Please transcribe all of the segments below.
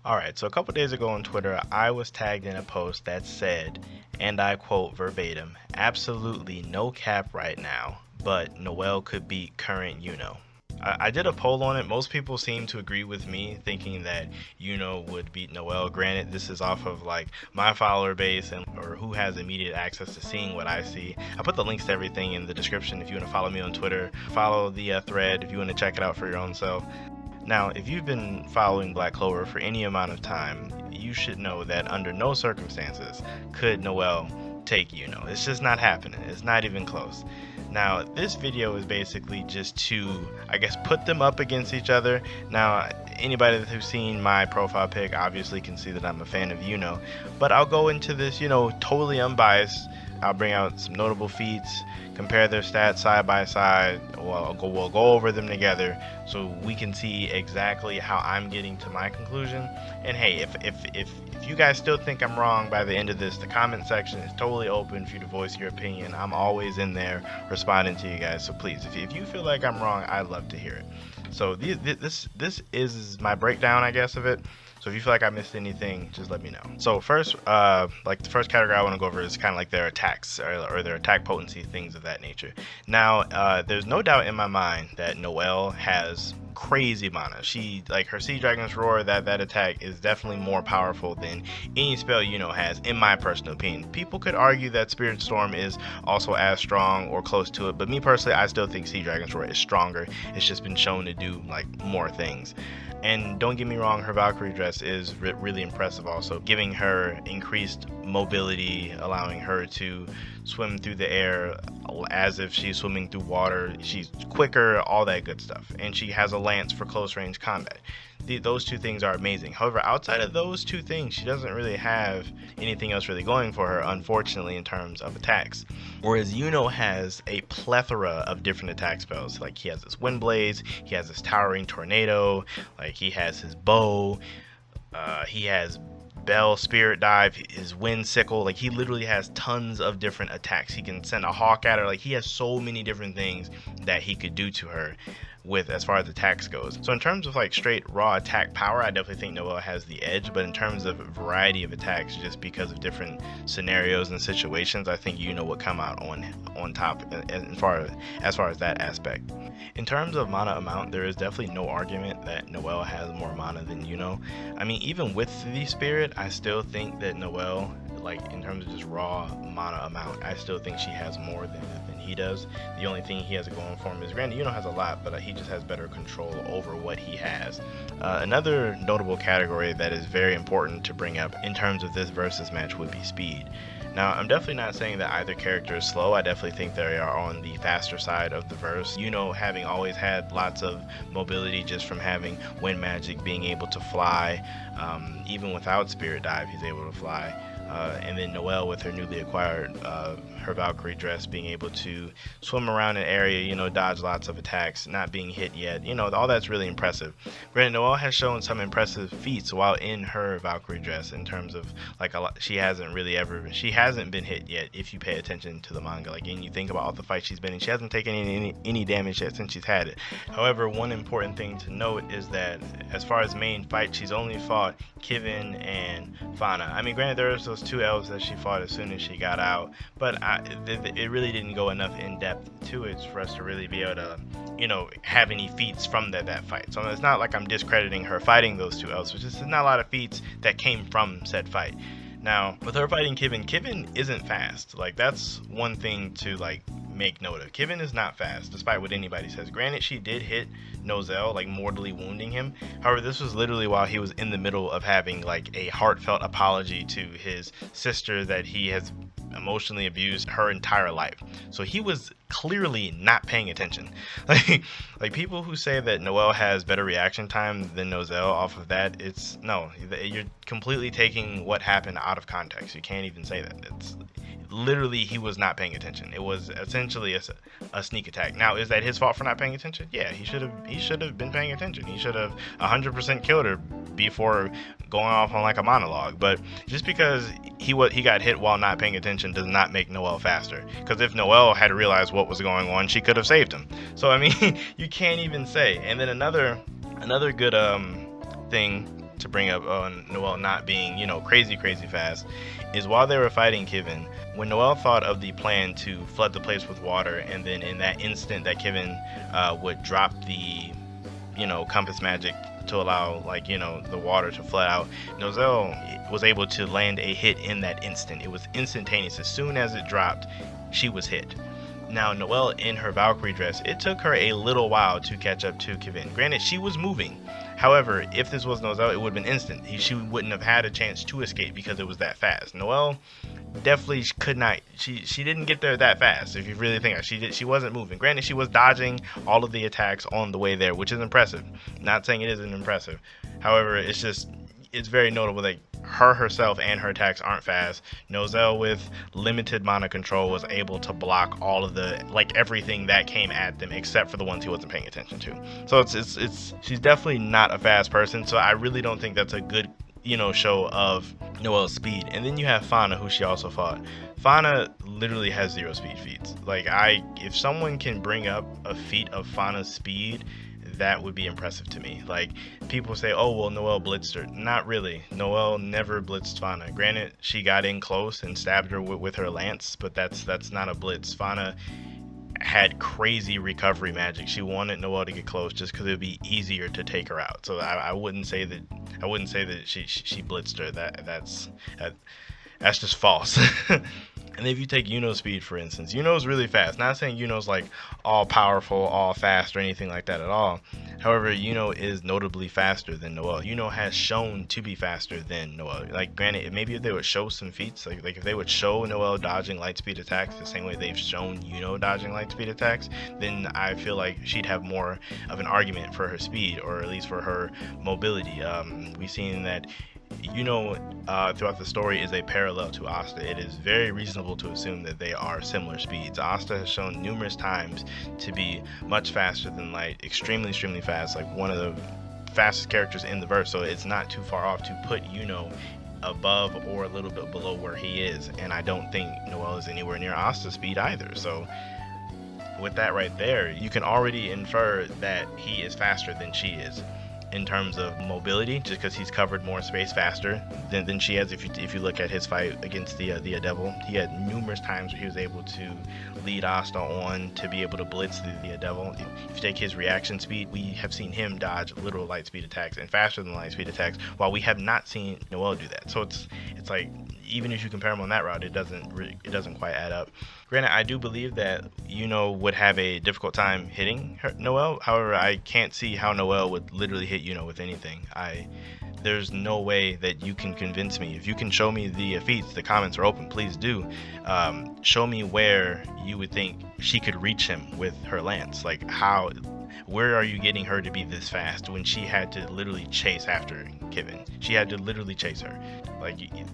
Alright, so a couple days ago on Twitter, I was tagged in a post that said, and I quote verbatim, absolutely no cap right now, but Noelle could beat current Yuno. I did a poll on it. Most people seem to agree with me, thinking that Yuno would beat Noelle. Granted, this is off of like my follower base and or who has immediate access to seeing what I see. I put the links to everything in the description if you want to follow me on Twitter. Follow the thread if you want to check it out for your own self. Now, if you've been following Black Clover for any amount of time, you should know that under no circumstances could Noelle take Yuno. It's just not happening. It's not even close. Now, this video is basically just to, I guess, put them up against each other. Now, anybody who's seen my profile pic obviously can see that I'm a fan of Yuno, but I'll go into this, totally unbiased. I'll bring out some notable feats, compare their stats side by side. We'll go over them together so we can see exactly how I'm getting to my conclusion. And hey, if you guys still think I'm wrong by the end of this, the comment section is totally open for you to voice your opinion. I'm always in there responding to you guys. So please, if you feel like I'm wrong, I'd love to hear it. So this is my breakdown, I guess, of it. So if you feel like I missed anything, just let me know. So first, like the first category I want to go over is kind of like their attacks or their attack potency, things of that nature. Now, there's no doubt in my mind that Noelle has crazy mana. She, like, her Sea Dragon's Roar, that attack is definitely more powerful than any spell Yuno has, in my personal opinion. People could argue that Spirit Storm is also as strong or close to it, but me personally, I still think Sea Dragon's Roar is stronger. It's just been shown to do like more things. And don't get me wrong, her Valkyrie dress is really impressive also, giving her increased mobility, allowing her to swim through the air as if she's swimming through water. She's quicker, all that good stuff. And she has a lance for close range combat. Those two things are amazing. However, outside of those two things, she doesn't really have anything else really going for her, unfortunately, in terms of attacks. Whereas Yuno has a plethora of different attack spells. Like, he has this Wind Blaze, he has this Towering Tornado, like he has his bow, he has Bell, Spirit Dive, his Wind Sickle. Like, he literally has tons of different attacks. He can send a hawk at her. Like, he has so many different things that he could do to her with as far as attacks goes. So in terms of like straight raw attack power, I definitely think Noelle has the edge, but in terms of variety of attacks, just because of different scenarios and situations, I think Yuno would come out on top as far as that aspect. In terms of mana amount, there is definitely no argument that Noelle has more mana than Yuno. I mean, even with the Spirit, I still think that Noelle, like in terms of just raw mana amount, I still think she has more than he does. The only thing he has going for him is, granted, Yuno has a lot, but he just has better control over what he has. Another notable category that is very important to bring up in terms of this versus match would be speed. Now, I'm definitely not saying that either character is slow. I definitely think they are on the faster side of the verse. Yuno having always had lots of mobility just from having wind magic, being able to fly, even without Spirit Dive, he's able to fly. And then Noelle with her newly acquired her Valkyrie dress, being able to swim around an area, dodge lots of attacks, not being hit yet, all that's really impressive. Granted, Noelle has shown some impressive feats while in her Valkyrie dress in terms of like she hasn't been hit yet if you pay attention to the manga. Like, and you think about all the fights she's been in, she hasn't taken any damage yet since she's had it. However, one important thing to note is that as far as main fight, she's only fought Kivin and Fauna. I mean, granted, there's those two elves that she fought as soon as she got out, but it really didn't go enough in depth to it for us to really be able to, have any feats from that fight. So it's not like I'm discrediting her fighting those two elves, which is not a lot of feats that came from said fight. Now, with her fighting Kivin isn't fast. Like, that's one thing to like make note of. Kivin is not fast, despite what anybody says. Granted, she did hit Noelle, like mortally wounding him. However, this was literally while he was in the middle of having like a heartfelt apology to his sister that he has emotionally abused her entire life. So he was clearly not paying attention. Like people who say that Noelle has better reaction time than Noelle off of that, it's no, you're completely taking what happened out of context. You can't even say that. It's literally, he was not paying attention. It was essentially a sneak attack. Now, is that his fault for not paying attention? Yeah, he should have been paying attention. He should have 100% killed her before going off on like a monologue. But just because he got hit while not paying attention does not make Noelle faster. Because if Noelle had realized what was going on, she could have saved him. So I mean, you can't even say. And then another good thing to bring up on Noelle not being, crazy fast, is while they were fighting Kevin, when Noelle thought of the plan to flood the place with water, and then in that instant that Kevin would drop the, compass magic to allow, the water to flood out, Noelle was able to land a hit in that instant. It was instantaneous. As soon as it dropped, she was hit. Now, Noelle in her Valkyrie dress, it took her a little while to catch up to Kevin. Granted, she was moving. However, if this was Noelle, it would have been instant. She wouldn't have had a chance to escape because it was that fast. Noelle definitely could not. She didn't get there that fast. If you really think of it, she wasn't moving. Granted, she was dodging all of the attacks on the way there, which is impressive. Not saying it isn't impressive. However, it's very notable that herself and her attacks aren't fast. Noelle with limited mana control was able to block all of the everything that came at them except for the ones he wasn't paying attention to. So she's definitely not a fast person. So I really don't think that's a good show of Noelle's speed. And then you have Fauna, who she also fought. Fauna literally has 0 speed feats. If someone can bring up a feat of Fauna's speed, that would be impressive to me. People say, oh well, Noelle blitzed her. Not really. Noelle never blitzed Fauna. Granted, she got in close and stabbed her with her lance, but that's not a blitz. Fauna had crazy recovery magic. She wanted Noelle to get close just because it would be easier to take her out. So I wouldn't say that she blitzed her. That's just false. And if you take Yuno's speed, for instance, Yuno's really fast. Not saying Yuno's all powerful, all fast, or anything like that at all. However, Yuno is notably faster than Noelle. Yuno has shown to be faster than Noelle. Granted, maybe if they would show some feats, if they would show Noelle dodging light speed attacks the same way they've shown Yuno dodging light speed attacks, then I feel like she'd have more of an argument for her speed, or at least for her mobility. We've seen that throughout the story is a parallel to Asta. It is very reasonable to assume that they are similar speeds. Asta has shown numerous times to be much faster than Light, extremely fast, one of the fastest characters in the verse. So it's not too far off to put Yuno above or a little bit below where he is. And I don't think Noelle is anywhere near Asta's speed either. So with that right there, you can already infer that he is faster than she is in terms of mobility, just because he's covered more space faster than she has. If you look at his fight against the Devil, he had numerous times where he was able to lead Asta on to be able to blitz the Devil. If you take his reaction speed, we have seen him dodge literal light speed attacks and faster than light speed attacks, while we have not seen Noelle do that. So it's even if you compare him on that route, it doesn't quite add up. Granted, I do believe that Yuno would have a difficult time hitting Noelle. However, I can't see how Noelle would literally hit Yuno with anything. There's no way that you can convince me. If you can show me the feats, the comments are open, please do. Show me where you would think she could reach him with her lance. Where are you getting her to be this fast when she had to literally chase after Kevin? She had to literally chase her.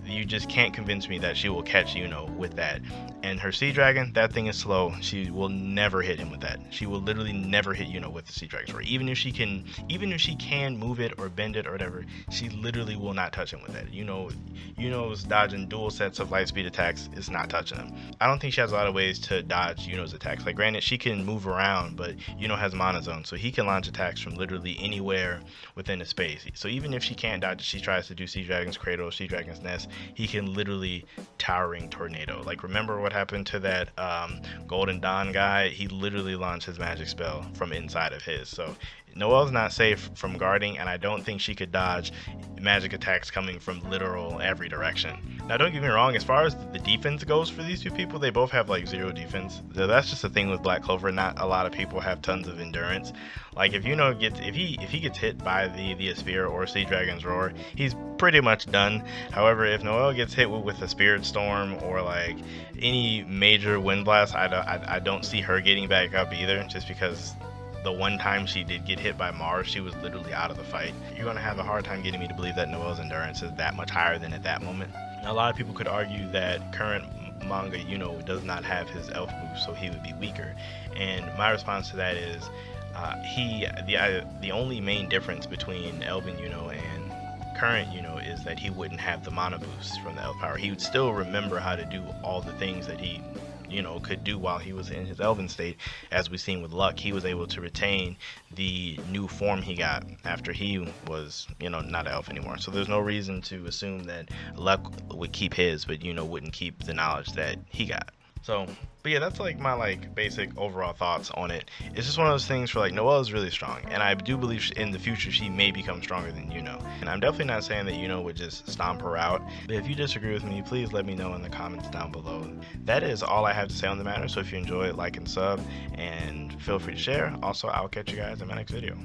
You just can't convince me that she will catch Yuno with that. And her Sea Dragon, that thing is slow. She will never hit him with that. She will literally never hit Yuno with the Sea Dragon sword. Even if she can move it or bend it or whatever, she literally will not touch him with that. Yuno's dodging dual sets of light speed attacks is not touching him. I don't think she has a lot of ways to dodge Yuno's attacks. Granted, she can move around, but Yuno has mana zone, so he can launch attacks from literally anywhere within the space. So even if she can't dodge it, she tries to do Sea Dragon's Cradle, Sea Dragon's Nest, he can literally towering tornado. Remember what happened to that Golden Dawn guy? He literally launched his magic spell from inside of his. So Noelle's not safe from guarding, and I don't think she could dodge magic attacks coming from literal every direction. Now, don't get me wrong, as far as the defense goes for these two people, they both have 0 defense. That's just the thing with Black Clover. Not a lot of people have tons of endurance. If Yuno if he gets hit by the Spear or Sea Dragon's Roar, he's pretty much done. However, if Noelle gets hit with a Spirit Storm or any major Wind Blast, I don't see her getting back up either, just because the one time she did get hit by Mars, she was literally out of the fight. You're going to have a hard time getting me to believe that Noelle's endurance is that much higher than at that moment. Now, a lot of people could argue that current manga Yuno does not have his elf boost, so he would be weaker. And my response to that is the only main difference between Elven Yuno and current Yuno is that he wouldn't have the mana boost from the elf power. He would still remember how to do all the things that he could do while he was in his elven state. As we've seen with Luck, he was able to retain the new form he got after he was, not elf anymore. So there's no reason to assume that Luck would keep his, but wouldn't keep the knowledge that he got. So, but yeah, that's like my basic overall thoughts on it. It's just one of those things where Noelle is really strong, and I do believe in the future she may become stronger than Yuno. And I'm definitely not saying that Yuno would just stomp her out, but if you disagree with me, please let me know in the comments down below. That is all I have to say on the matter, so if you enjoy it, like and sub, and feel free to share. Also, I'll catch you guys in my next video.